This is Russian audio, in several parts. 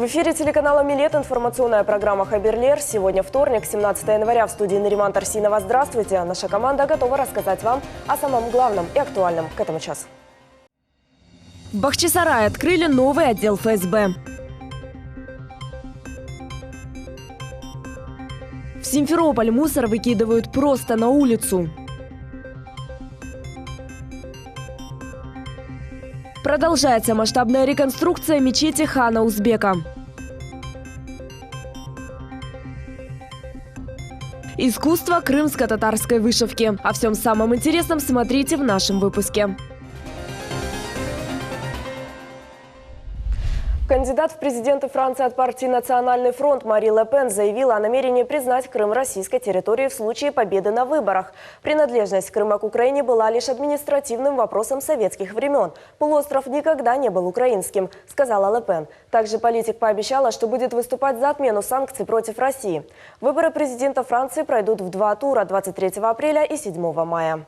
В эфире телеканала «Милет» информационная программа «Хаберлер». Сегодня вторник, 17 января. В студии Нариман Тарсинова. Здравствуйте. Наша команда готова рассказать вам о самом главном и актуальном к этому часу. В Бахчисарае открыли новый отдел ФСБ. В Симферополь мусор выкидывают просто на улицу. Продолжается масштабная реконструкция мечети хана Узбека. Искусство крымско-татарской вышивки. О всем самом интересном смотрите в нашем выпуске. Кандидат в президенты Франции от партии «Национальный фронт» Мари Ле Пен заявила о намерении признать Крым российской территорией в случае победы на выборах. Принадлежность Крыма к Украине была лишь административным вопросом советских времен. Полуостров никогда не был украинским, сказала Ле Пен. Также политик пообещала, что будет выступать за отмену санкций против России. Выборы президента Франции пройдут в 2 тура – 23 апреля и 7 мая.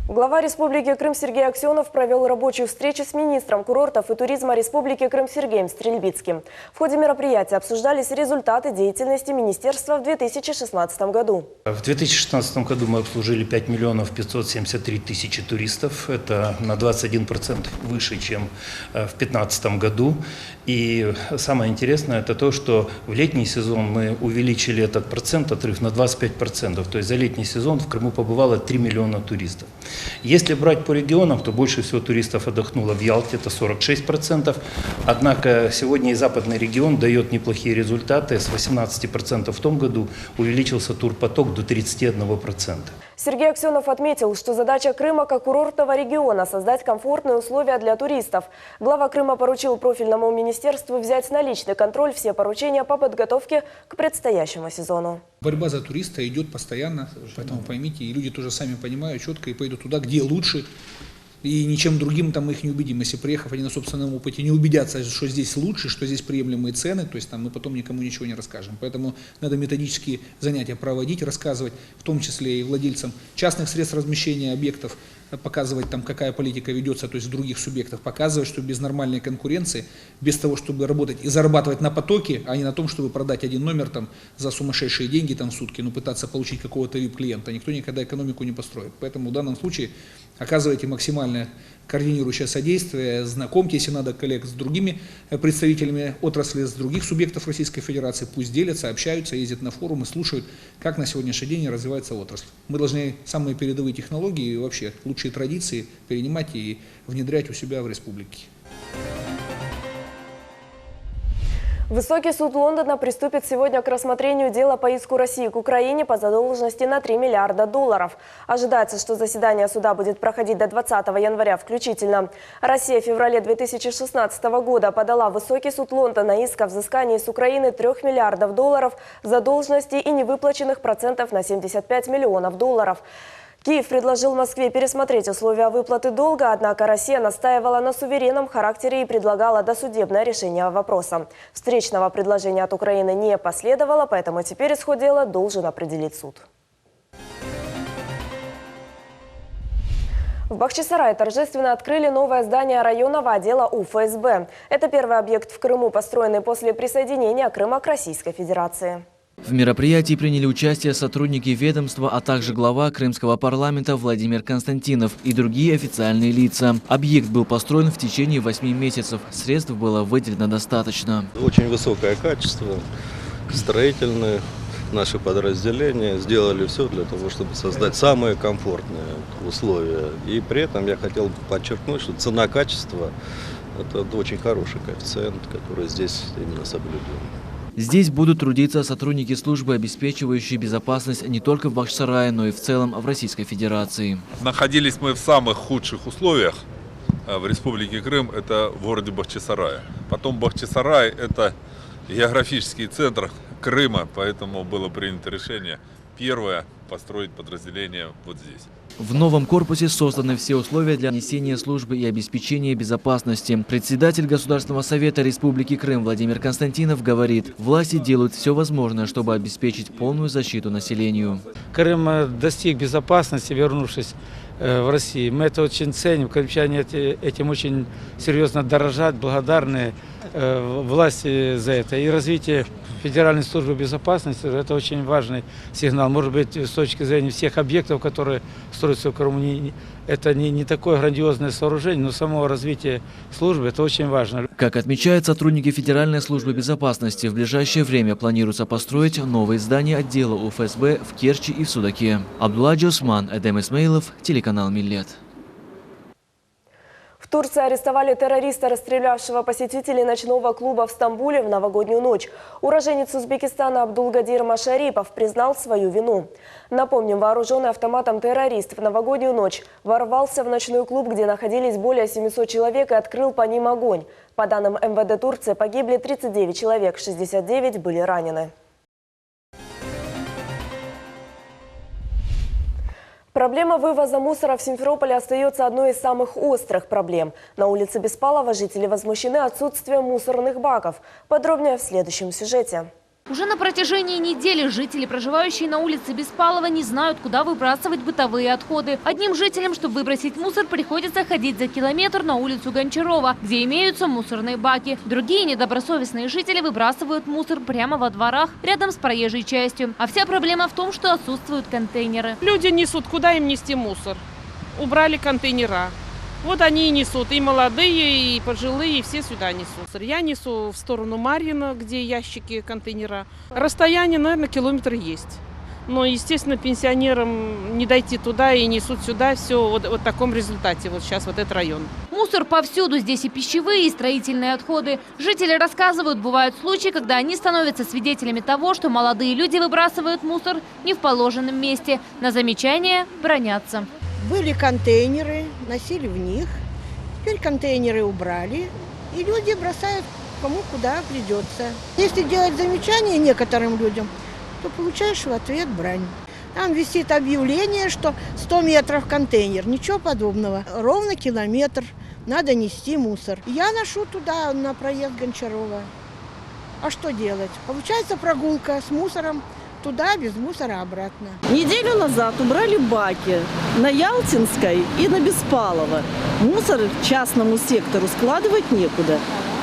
Глава Республики Крым Сергей Аксенов провел рабочую встречу с министром курортов и туризма Республики Крым Сергеем Стрельбицким. В ходе мероприятия обсуждались результаты деятельности министерства в 2016 году. В 2016 году мы обслужили 5 миллионов 573 тысячи туристов. Это на 21% выше, чем в 2015 году. И самое интересное это то, что в летний сезон мы увеличили этот процент, отрыв на 25%. То есть за летний сезон в Крыму побывало 3 миллиона туристов. Если брать по регионам, то больше всего туристов отдохнуло в Ялте, это 46%. Однако сегодня и западный регион дает неплохие результаты. С 18% в том году увеличился турпоток до 31%. Сергей Аксенов отметил, что задача Крыма как курортного региона – создать комфортные условия для туристов. Глава Крыма поручил профильному министерству взять на личный контроль все поручения по подготовке к предстоящему сезону. Борьба за туриста идет постоянно, поэтому поймите, и люди тоже сами понимают четко и пойдут туда, где лучше. И ничем другим там мы их не убедим. Если приехав, они на собственном опыте не убедятся, что здесь лучше, что здесь приемлемые цены, то есть там мы потом никому ничего не расскажем. Поэтому надо методические занятия проводить, рассказывать, в том числе и владельцам частных средств размещения объектов, показывать там, какая политика ведется, то есть в других субъектах, показывать, что без нормальной конкуренции, без того, чтобы работать и зарабатывать на потоке, а не на том, чтобы продать один номер там за сумасшедшие деньги там в сутки, но пытаться получить какого-то VIP-клиента. Никто никогда экономику не построит. Поэтому в данном случае оказывайте максимальное координирующее содействие, знакомьте, если надо, коллег с другими представителями отрасли, с других субъектов Российской Федерации, пусть делятся, общаются, ездят на форумы, слушают, как на сегодняшний день развивается отрасль. Мы должны самые передовые технологии и вообще лучшие традиции перенимать и внедрять у себя в республике. Высокий суд Лондона приступит сегодня к рассмотрению дела по иску России к Украине по задолженности на $3 миллиарда. Ожидается, что заседание суда будет проходить до 20 января включительно. Россия в феврале 2016 года подала в Высокий суд Лондона иск о взыскании с Украины $3 миллиардов задолженности и невыплаченных процентов на $75 миллионов. Киев предложил Москве пересмотреть условия выплаты долга, однако Россия настаивала на суверенном характере и предлагала досудебное решение вопроса. Встречного предложения от Украины не последовало, поэтому теперь исход дела должен определить суд. В Бахчисарае торжественно открыли новое здание районного отдела УФСБ. Это первый объект в Крыму, построенный после присоединения Крыма к Российской Федерации. В мероприятии приняли участие сотрудники ведомства, а также глава Крымского парламента Владимир Константинов и другие официальные лица. Объект был построен в течение 8 месяцев. Средств было выделено достаточно. Очень высокое качество, строительные наши подразделения сделали все для того, чтобы создать самые комфортные условия. И при этом я хотел подчеркнуть, что цена-качество – это очень хороший коэффициент, который здесь именно соблюден. Здесь будут трудиться сотрудники службы, обеспечивающие безопасность не только в Бахчисарае, но и в целом в Российской Федерации. Находились мы в самых худших условиях в Республике Крым, это в городе Бахчисарае. Потом Бахчисарай – это географический центр Крыма, поэтому было принято решение первое – построить подразделение вот здесь. В новом корпусе созданы все условия для несения службы и обеспечения безопасности. Председатель Государственного совета Республики Крым Владимир Константинов говорит, власти делают все возможное, чтобы обеспечить полную защиту населению. Крым достиг безопасности, вернувшись в России. Мы это очень ценим, крымчане этим очень серьезно дорожат, благодарны власти за это. И развитие Федеральной службы безопасности – это очень важный сигнал. Может быть, с точки зрения всех объектов, которые строятся в Крыму, это не такое грандиозное сооружение, но само развитие службы – это очень важно. Как отмечают сотрудники Федеральной службы безопасности, в ближайшее время планируется построить новые здания отдела УФСБ в Керчи и в Судаке. Абдулладжи Усман, Эдем Исмаилов, телеканал Миллет. В Турции арестовали террориста, расстрелявшего посетителей ночного клуба в Стамбуле в новогоднюю ночь. Уроженец Узбекистана Абдулгадир Машарипов признал свою вину. Напомним, вооруженный автоматом террорист в новогоднюю ночь ворвался в ночной клуб, где находились более 700 человек, и открыл по ним огонь. По данным МВД Турции, погибли 39 человек, 69 были ранены. Проблема вывоза мусора в Симферополе остается одной из самых острых проблем. На улице Беспалова жители возмущены отсутствием мусорных баков. Подробнее в следующем сюжете. Уже на протяжении недели жители, проживающие на улице Беспалова, не знают, куда выбрасывать бытовые отходы. Одним жителям, чтобы выбросить мусор, приходится ходить за километр на улицу Гончарова, где имеются мусорные баки. Другие недобросовестные жители выбрасывают мусор прямо во дворах, рядом с проезжей частью. А вся проблема в том, что отсутствуют контейнеры. Люди несут, куда им нести мусор? Убрали контейнера. Вот они и несут, и молодые, и пожилые, и все сюда несут. Я несу в сторону Марьина, где ящики, контейнера. Расстояние, наверное, километр есть. Но, естественно, пенсионерам не дойти туда и несут сюда. Все вот в таком результате, вот сейчас вот этот район. Мусор повсюду, здесь и пищевые, и строительные отходы. Жители рассказывают, бывают случаи, когда они становятся свидетелями того, что молодые люди выбрасывают мусор не в положенном месте. На замечания бранятся. Были контейнеры, носили в них, теперь контейнеры убрали, и люди бросают кому куда придется. Если делать замечания некоторым людям, то получаешь в ответ брань. Там висит объявление, что 100 метров контейнер, ничего подобного. Ровно километр, надо нести мусор. Я ношу туда, на проезд Гончарова. А что делать? Получается прогулка с мусором. Туда, без мусора, обратно. Неделю назад убрали баки на Ялтинской и на Беспалова. Мусор частному сектору складывать некуда.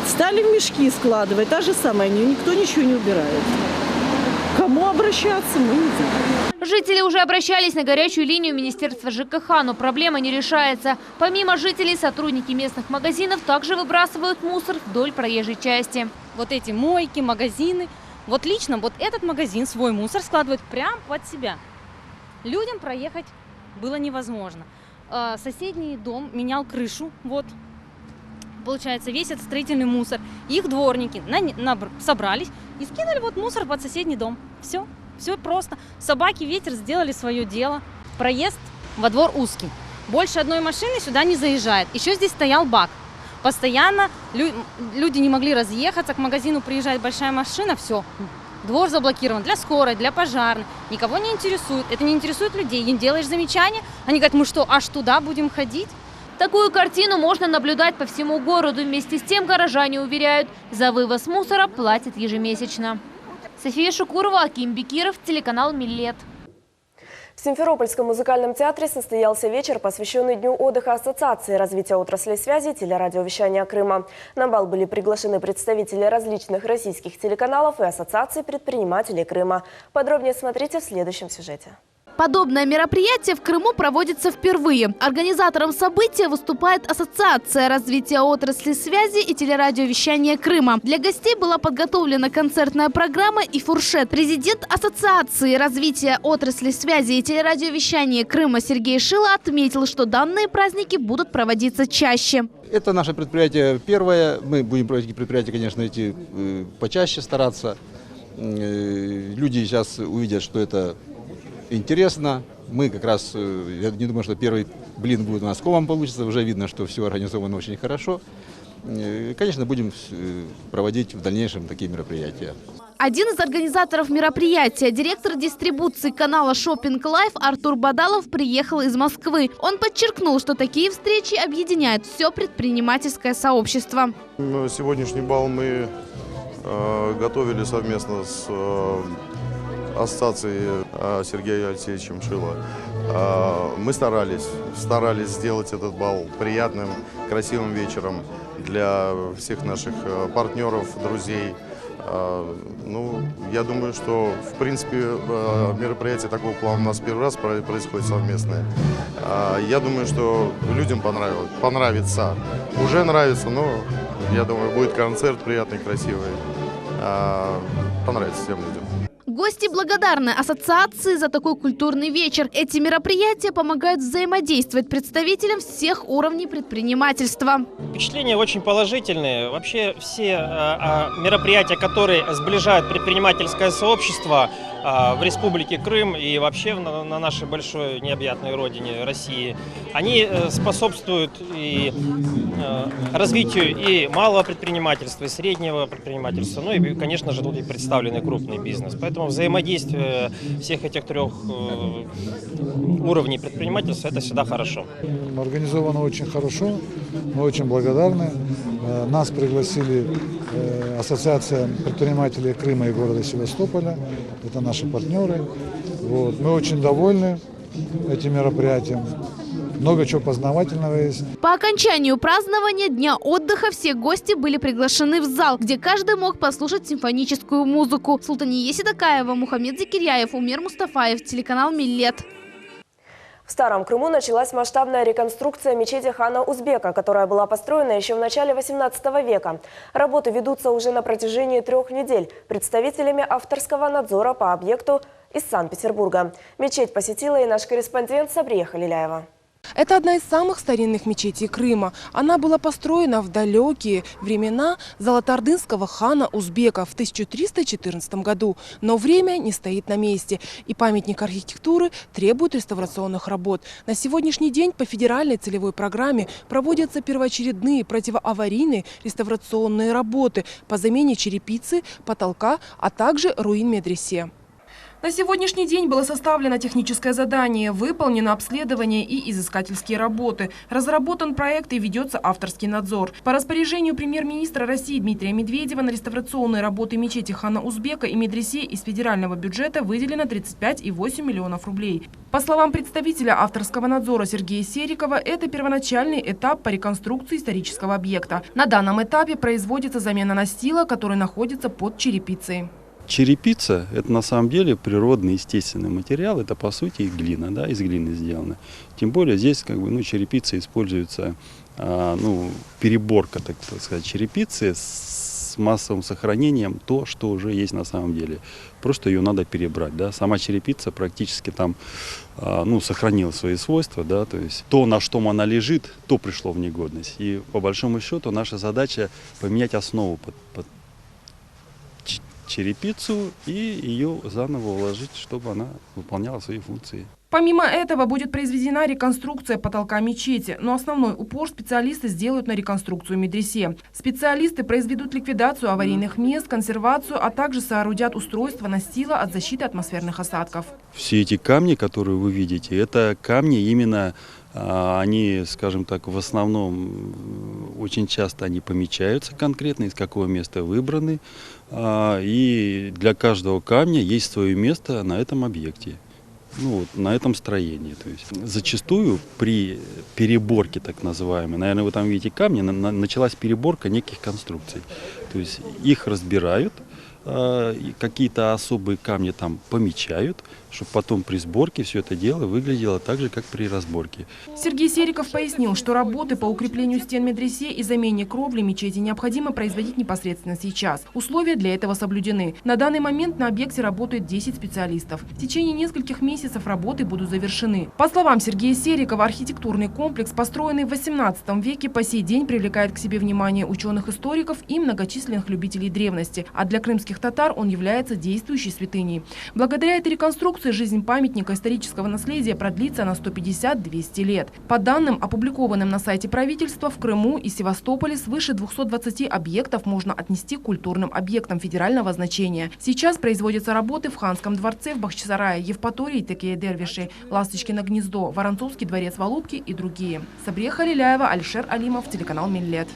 Стали в мешки складывать. Та же самая, никто ничего не убирает. Кому обращаться, мы не знаем. Жители уже обращались на горячую линию Министерства ЖКХ, но проблема не решается. Помимо жителей, сотрудники местных магазинов также выбрасывают мусор вдоль проезжей части. Вот эти мойки, магазины. Вот лично вот этот магазин свой мусор складывает прямо под себя. Людям проехать было невозможно. Соседний дом менял крышу, вот. Получается, весь этот строительный мусор. Их дворники собрались и скинули вот мусор под соседний дом. Все, все просто. Собаки, ветер сделали свое дело. Проезд во двор узкий. Больше одной машины сюда не заезжает. Еще здесь стоял бак. Постоянно люди не могли разъехаться, к магазину приезжает большая машина, все, двор заблокирован для скорой, для пожарной, никого не интересует, это не интересует людей, им делаешь замечания, они говорят, мы что, аж туда будем ходить? Такую картину можно наблюдать по всему городу. Вместе с тем горожане уверяют, за вывоз мусора платят ежемесячно. София Шукурова, Аким Бекиров, телеканал Миллет. В Симферопольском музыкальном театре состоялся вечер, посвященный Дню отдыха Ассоциации развития отрасли связи телерадиовещания Крыма. На бал были приглашены представители различных российских телеканалов и ассоциаций предпринимателей Крыма. Подробнее смотрите в следующем сюжете. Подобное мероприятие в Крыму проводится впервые. Организатором события выступает Ассоциация развития отрасли связи и телерадиовещания Крыма. Для гостей была подготовлена концертная программа и фуршет. Президент Ассоциации развития отрасли связи и телерадиовещания Крыма Сергей Шило отметил, что данные праздники будут проводиться чаще. Это наше предприятие первое. Мы будем проводить предприятия, конечно, эти почаще стараться. Люди сейчас увидят, что это интересно. Мы как раз, я не думаю, что первый блин будет у нас комом получится. Уже видно, что все организовано очень хорошо. Конечно, будем проводить в дальнейшем такие мероприятия. Один из организаторов мероприятия, директор дистрибуции канала Shopping Life Артур Бадалов, приехал из Москвы. Он подчеркнул, что такие встречи объединяют все предпринимательское сообщество. Сегодняшний бал мы готовили совместно с ассоциацией Сергеем Алексеевичем Шило. Мы старались сделать этот бал приятным, красивым вечером для всех наших партнеров, друзей. Ну, я думаю, что, в принципе, мероприятие такого плана у нас первый раз происходит совместное. Я думаю, что людям понравится. Уже нравится, но, я думаю, будет концерт приятный, красивый. Понравится всем людям. Гости благодарны ассоциации за такой культурный вечер. Эти мероприятия помогают взаимодействовать представителям всех уровней предпринимательства. Впечатления очень положительные. Вообще все мероприятия, которые сближают предпринимательское сообщество в Республике Крым и вообще на нашей большой необъятной родине России, они способствуют и развитию и малого предпринимательства, и среднего предпринимательства. Ну и, конечно же, тут и представленный крупный бизнес. Поэтому взаимодействие всех этих трех уровней предпринимательства – это всегда хорошо. Организовано очень хорошо, мы очень благодарны. Нас пригласили Ассоциация предпринимателей Крыма и города Севастополя. Это наши партнеры. Вот. Мы очень довольны этим мероприятием. Много чего познавательного есть. По окончанию празднования Дня отдыха все гости были приглашены в зал, где каждый мог послушать симфоническую музыку. Султания Седокаева, Мухаммед Закиряев, Умер Мустафаев, телеканал Миллет. В Старом Крыму началась масштабная реконструкция мечети хана Узбека, которая была построена еще в начале 18 века. Работы ведутся уже на протяжении 3 недель представителями авторского надзора по объекту из Санкт-Петербурга. Мечеть посетила и наш корреспондент Сабрия Халиляева. Это одна из самых старинных мечетей Крыма. Она была построена в далекие времена золотоордынского хана Узбека в 1314 году. Но время не стоит на месте, и памятник архитектуры требует реставрационных работ. На сегодняшний день по федеральной целевой программе проводятся первоочередные противоаварийные реставрационные работы по замене черепицы, потолка, а также руин медресе. На сегодняшний день было составлено техническое задание, выполнено обследование и изыскательские работы. Разработан проект и ведется авторский надзор. По распоряжению премьер-министра России Дмитрия Медведева на реставрационные работы мечети хана Узбека и медресе из федерального бюджета выделено 35,8 миллионов рублей. По словам представителя авторского надзора Сергея Серикова, это первоначальный этап по реконструкции исторического объекта. На данном этапе производится замена настила, который находится под черепицей. Черепица – это на самом деле природный, естественный материал, это по сути и глина, да, из глины сделана. Тем более здесь черепица используется, переборка, так сказать, черепицы с массовым сохранением то, что уже есть на самом деле. Просто ее надо перебрать, да. Сама черепица практически там, сохранила свои свойства, да, то есть то, на чем она лежит, то пришло в негодность. И по большому счету наша задача поменять основу под черепицу и ее заново уложить, чтобы она выполняла свои функции. Помимо этого будет произведена реконструкция потолка мечети, но основной упор специалисты сделают на реконструкцию медресе. Специалисты произведут ликвидацию аварийных мест, консервацию, а также соорудят устройство настила от защиты атмосферных осадков. Все эти камни, которые вы видите, это камни именно, они, скажем так, в основном очень часто они помечаются конкретно, из какого места выбраны. И для каждого камня есть свое место на этом объекте, на этом строении. То есть зачастую при переборке, так называемой, наверное, вы там видите камни, началась переборка неких конструкций. То есть их разбирают, какие-то особые камни там помечают, чтобы потом при сборке все это дело выглядело так же, как при разборке. Сергей Сериков пояснил, что работы по укреплению стен медресе и замене кровли мечети необходимо производить непосредственно сейчас. Условия для этого соблюдены. На данный момент на объекте работает 10 специалистов. В течение нескольких месяцев работы будут завершены. По словам Сергея Серикова, архитектурный комплекс, построенный в 18 веке, по сей день привлекает к себе внимание ученых-историков и многочисленных любителей древности. А для крымских татар он является действующей святыней. Благодаря этой реконструкции жизнь памятника исторического наследия продлится на 150-200 лет. По данным, опубликованным на сайте правительства, в Крыму и Севастополе свыше 220 объектов можно отнести к культурным объектам федерального значения. Сейчас производятся работы в Ханском дворце, в Бахчисарае, Евпатории, Текее-Дервишей, Ласточкино гнездо, Воронцовский дворец в Алупке и другие. Сабрия Халиляева, Альшер Алимов, телеканал Миллет.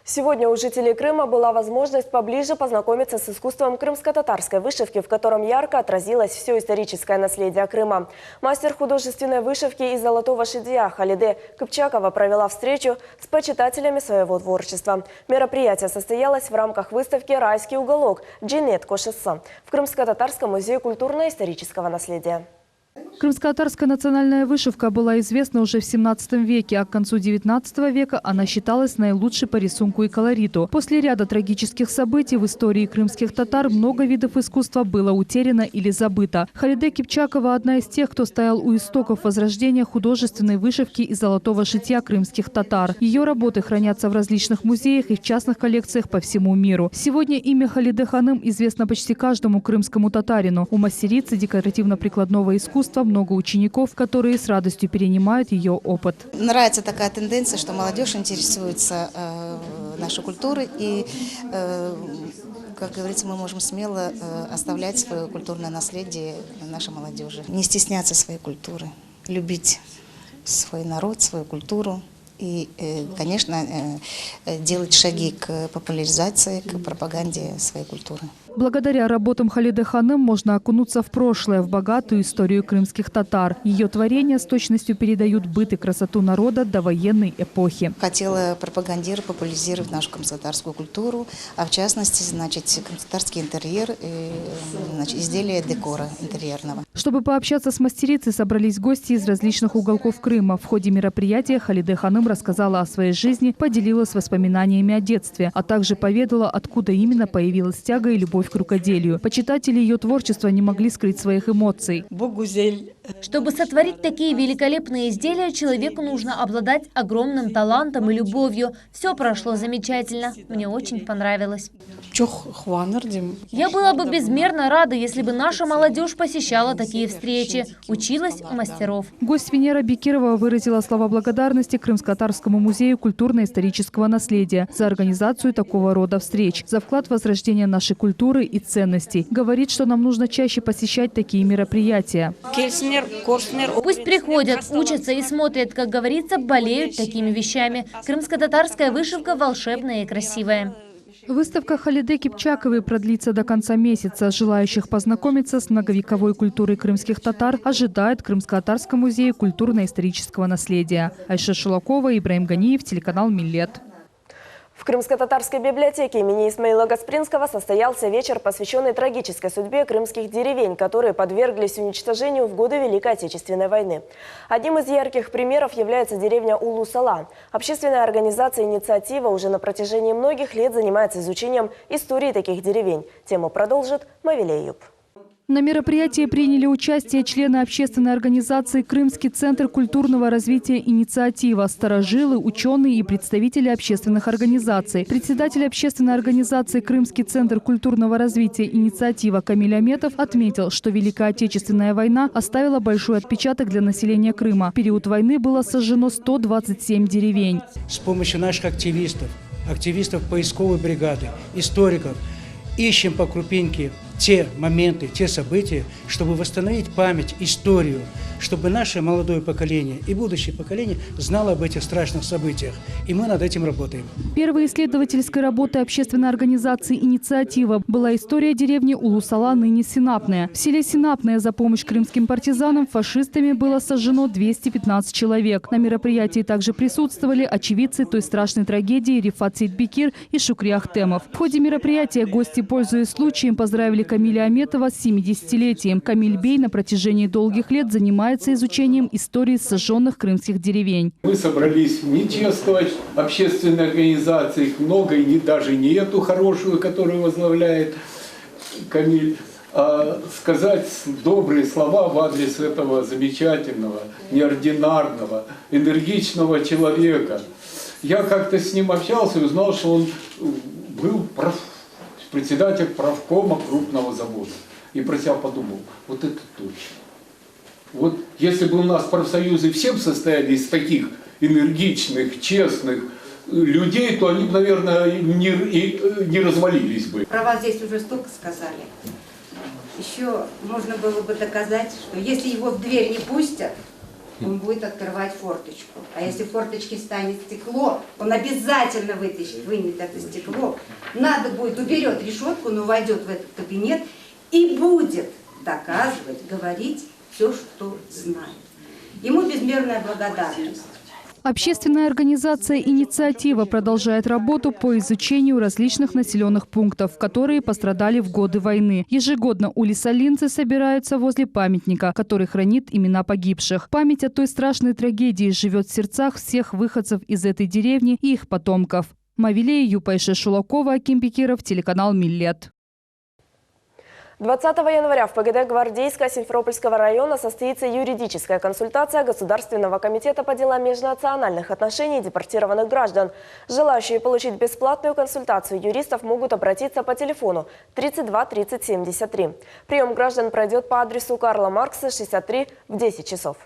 Сегодня у жителей Крыма была возможность поближе познакомиться с искусством крымско-татарской вышивки, в котором ярко отразилось все историческое наследие Крыма. Мастер художественной вышивки из Золотого Шидия Халиде Кыпчакова провела встречу с почитателями своего творчества. Мероприятие состоялось в рамках выставки «Райский уголок» Джинет Кошесса в Крымско-татарском музее культурно-исторического наследия. Крымско-татарская национальная вышивка была известна уже в 17 веке, а к концу 19 века она считалась наилучшей по рисунку и колориту. После ряда трагических событий в истории крымских татар много видов искусства было утеряно или забыто. Халиде Кыпчакова – одна из тех, кто стоял у истоков возрождения художественной вышивки из золотого шитья крымских татар. Ее работы хранятся в различных музеях и в частных коллекциях по всему миру. Сегодня имя Халиде Ханым известно почти каждому крымскому татарину. У мастерицы декоративно-прикладного искусства много учеников, которые с радостью перенимают ее опыт. Нравится такая тенденция, что молодежь интересуется нашей культурой, и, как говорится, мы можем смело оставлять свое культурное наследие нашей молодежи. Не стесняться своей культуры, любить свой народ, свою культуру. И, конечно, делать шаги к популяризации, к пропаганде своей культуры. Благодаря работам Халиде Ханым можно окунуться в прошлое, в богатую историю крымских татар. Ее творения с точностью передают быт и красоту народа до военной эпохи. Хотела пропагандировать, популяризировать нашу крымско-татарскую культуру, а в частности, крымско-татарский интерьер, изделия декора интерьерного. Чтобы пообщаться с мастерицей, собрались гости из различных уголков Крыма. В ходе мероприятия Халиде Ханым рассказала о своей жизни, поделилась воспоминаниями о детстве, а также поведала, откуда именно появилась тяга и любовь к рукоделию. Почитатели ее творчества не могли скрыть своих эмоций. Чтобы сотворить такие великолепные изделия, человеку нужно обладать огромным талантом и любовью. Все прошло замечательно. Мне очень понравилось. Я была бы безмерно рада, если бы наша молодежь посещала такие встречи, училась у мастеров. Гость Венера Бекирова выразила слова благодарности Крымско-татарскому музею культурно-исторического наследия за организацию такого рода встреч, за вклад в возрождение нашей культуры и ценностей. Говорит, что нам нужно чаще посещать такие мероприятия. Пусть приходят, учатся и смотрят, как говорится, болеют такими вещами. Крымско-татарская вышивка волшебная и красивая. Выставка Халиде Кыпчаковой продлится до конца месяца. Желающих познакомиться с многовековой культурой крымских татар ожидает Крымско-татарском музее культурно-исторического наследия. Айша Шулакова, Ибраим Ганиев, телеканал Миллет. В Крымско-татарской библиотеке имени Исмаила Гаспринского состоялся вечер, посвященный трагической судьбе крымских деревень, которые подверглись уничтожению в годы Великой Отечественной войны. Одним из ярких примеров является деревня Улу-Сала. Общественная организация «Инициатива» уже на протяжении многих лет занимается изучением истории таких деревень. Тему продолжит Мавилей Юб. На мероприятии приняли участие члены общественной организации «Крымский центр культурного развития «Инициатива», старожилы, ученые и представители общественных организаций. Председатель общественной организации «Крымский центр культурного развития «Инициатива» Камиль Аметов отметил, что Великая Отечественная война оставила большой отпечаток для населения Крыма. В период войны было сожжено 127 деревень. С помощью наших активистов поисковой бригады, историков, ищем по крупинке те моменты, те события, чтобы восстановить память, историю, чтобы наше молодое поколение и будущее поколение знало об этих страшных событиях. И мы над этим работаем. Первой исследовательской работой общественной организации «Инициатива» была история деревни Улу-Сала, ныне Синапная. В селе Синапное за помощь крымским партизанам фашистами было сожжено 215 человек. На мероприятии также присутствовали очевидцы той страшной трагедии Рифат Сейдбекир и Шукри Ахтемов. В ходе мероприятия гости, пользуясь случаем, поздравили Камиля Аметова с 70-летием. Камиль Бей на протяжении долгих лет занимается изучением истории сожженных крымских деревень. Мы собрались не чествовать общественные организации, их много, и даже не эту хорошую, которую возглавляет Камиль, а сказать добрые слова в адрес этого замечательного, неординарного, энергичного человека. Я как-то с ним общался и узнал, что он был председатель правкома крупного завода. И про себя подумал, вот это точно. Вот если бы у нас профсоюзы всем состояли из таких энергичных, честных людей, то они бы, наверное, не развалились бы. Про вас здесь уже столько сказали. Еще можно было бы доказать, что если его в дверь не пустят, он будет открывать форточку. А если в форточке станет стекло, он обязательно вынет это стекло. Надо будет, уберет решетку, но войдет в этот кабинет и будет доказывать, говорить все, что знает. Ему безмерная благодарность. Общественная организация «Инициатива» продолжает работу по изучению различных населенных пунктов, которые пострадали в годы войны. Ежегодно улиссалинцы собираются возле памятника, который хранит имена погибших. Память о той страшной трагедии живет в сердцах всех выходцев из этой деревни и их потомков. Мавилея Юпайша Шулакова, Аким Пекиров, телеканал «Миллет». 20 января в ПГТ Гвардейска Симферопольского района состоится юридическая консультация Государственного комитета по делам межнациональных отношений депортированных граждан. Желающие получить бесплатную консультацию юристов могут обратиться по телефону 32 30 73. Прием граждан пройдет по адресу Карла Маркса, 63 в 10 часов.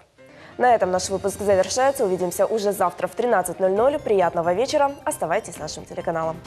На этом наш выпуск завершается. Увидимся уже завтра в 13:00. Приятного вечера. Оставайтесь с нашим телеканалом.